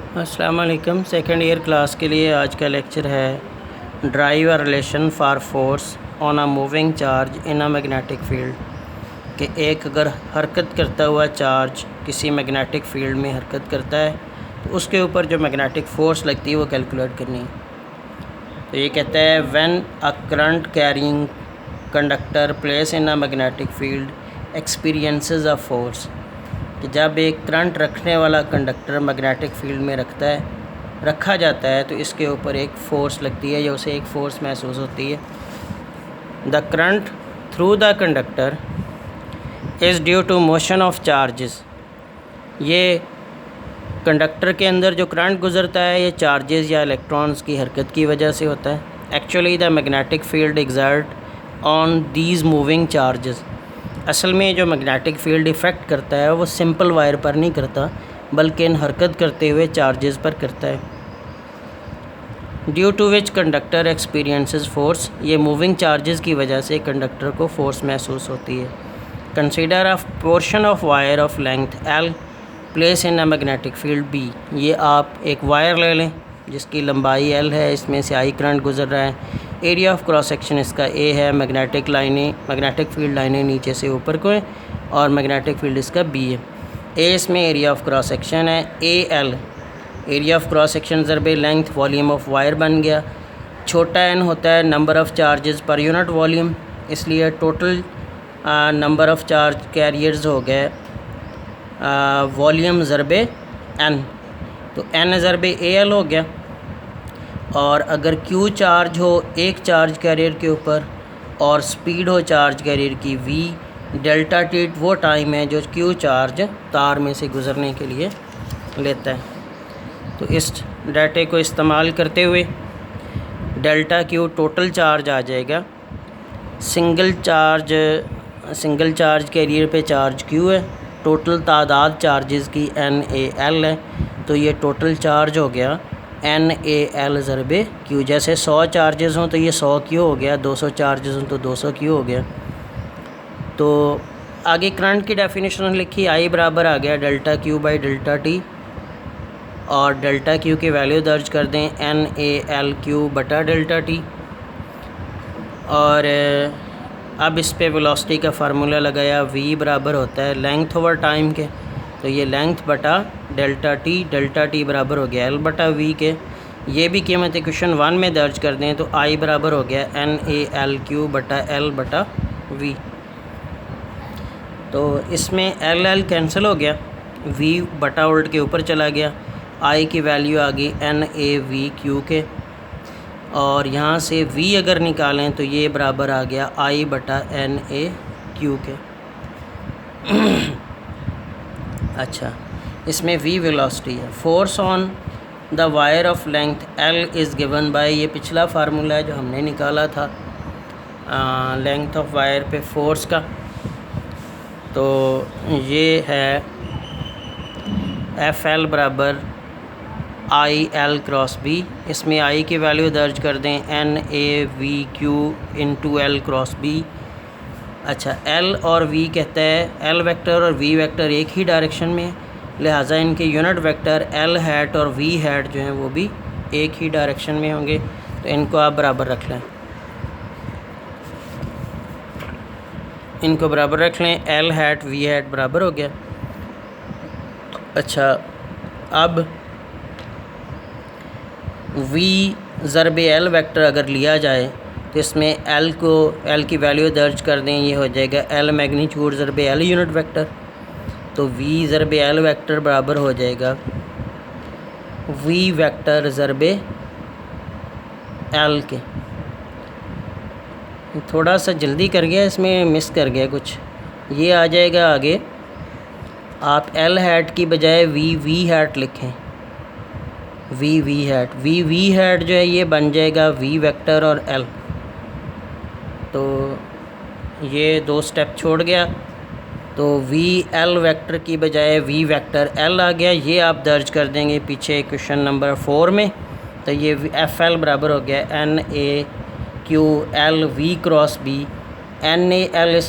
अस्सलाम वालेकुम। Second year class के लिए आज का लेक्चर है drive a relation for force on a moving charge in a magnetic field. कि एक अगर हरकत करता हुआ चार्ज किसी मैग्नेटिक फील्ड में हरकत करता है तो उसके ऊपर जो मैग्नेटिक फ़ोर्स लगती है वो कैलकुलेट करनी है। तो ये कहता है when a current carrying conductor place in a magnetic field experiences a force, कि जब एक करंट रखने वाला कंडक्टर मैग्नेटिक फील्ड में रखा जाता है तो इसके ऊपर एक फ़ोर्स लगती है या उसे एक फ़ोर्स महसूस होती है। The current through the conductor is due to motion of charges. ये कंडक्टर के अंदर जो करंट गुज़रता है ये चार्जेस या इलेक्ट्रॉन्स की हरकत की वजह से होता है। Actually the magnetic field exert on these moving charges. असल में जो मैग्नेटिक फील्ड इफ़ेक्ट करता है वो सिंपल वायर पर नहीं करता बल्कि इन हरकत करते हुए चार्जेस पर करता है। Due to which conductor experiences force, ये मूविंग चार्जेस की वजह से कंडक्टर को फोर्स महसूस होती है। Consider a portion of wire of length L place in a magnetic field B. ये आप एक वायर ले लें जिसकी लंबाई एल है, इसमें से आई करंट गुजर रहा है। एरिया ऑफ क्रॉस सेक्शन इसका ए है। मैग्नेटिक फील्ड लाइनें नीचे से ऊपर को हैं और मैग्नेटिक फील्ड इसका बी है। ए इसमें एरिया ऑफ क्रॉस सेक्शन है। A L area of cross section ज़रबे लेंथ वॉल्यूम ऑफ वायर बन गया। छोटा एन होता है number of charges per unit volume, इसलिए total number of charge carriers हो गए वॉल्यूम ज़रबे एन, तो एन ज़रबे ए एल हो गया। और अगर क्यू चार्ज हो एक चार्ज कैरियर के ऊपर और स्पीड हो चार्ज कैरियर की वी, डेल्टा टी वो टाइम है जो क्यू चार्ज तार में से गुज़रने के लिए लेता है। तो इस डाटे को इस्तेमाल करते हुए डेल्टा क्यू टोटल चार्ज आ जाएगा। सिंगल चार्ज कैरियर पे चार्ज क्यू है, टोटल तादाद चार्जेस की एन ए एल है, तो ये टोटल चार्ज हो गया एन ए एल ज़रबे क्यू। जैसे 100 चार्जेस हों तो ये 100 क्यू हो गया, 200 चार्जेस हों तो 200 क्यू हो गया। तो आगे करंट की डेफिनेशन लिखी, आई बराबर आ गया delta Q by delta T, और डेल्टा क्यू की वैल्यू दर्ज कर दें एन ए एल क्यू बटा डेल्टा टी। और अब इस पे वेलोसिटी का फार्मूला लगाया, वी बराबर होता है लेंथ ओवर टाइम के, तो ये लेंथ बटा डेल्टा टी बराबर हो गया एल बटा वी के। ये भी कीमत इक्वेशन 1 में दर्ज कर दें तो आई बराबर हो गया एन ए एल क्यू बटा एल बटा वी। तो इसमें एल एल कैंसिल हो गया, वी बटा उल्ट के ऊपर चला गया, आई की वैल्यू आ गई एन ए वी क्यू के, और यहाँ से वी अगर निकालें तो ये बराबर आ गया आई बटा एन ए क्यू के। अच्छा, इसमें वी वेलोसिटी है। Force on the wire of length L is given by, ये पिछला फार्मूला है जो हमने निकाला था लेंथ ऑफ वायर पे फोर्स का। तो ये है एफ एल बराबर आई एल क्रॉस बी। इसमें आई की वैल्यू दर्ज कर दें N A V Q into L cross B. अच्छा, एल और वी कहता है एल वेक्टर और वी वेक्टर एक ही डायरेक्शन में, लिहाजा इनके यूनिट वेक्टर एल हैट और वी हैट जो हैं वो भी एक ही डायरेक्शन में होंगे, तो इनको आप बराबर रख लें। इनको बराबर रख लें, एल हैट वी हैट बराबर हो गया। अच्छा, अब वी ज़रबे एल वेक्टर अगर लिया जाए तो इसमें एल की वैल्यू दर्ज कर दें, ये हो जाएगा एल मैग्नीट्यूड ज़रबे एल यूनिट वेक्टर। तो वी ज़रबे एल वेक्टर बराबर हो जाएगा वी वेक्टर ज़रबे एल के। थोड़ा सा जल्दी कर गया, इसमें मिस कर गया कुछ, ये आ जाएगा आगे। आप एल हैट की बजाय वी हैट लिखें, वी हैट जो है ये बन जाएगा वी वेक्टर और एल। तो ये दो स्टेप छोड़ गया, तो वी एल वेक्टर की बजाय वी वेक्टर एल आ गया। ये आप दर्ज कर देंगे पीछे क्वेश्चन नंबर 4 में। तो ये एफ एल बराबर हो गया N A Q L V cross B. N A L इस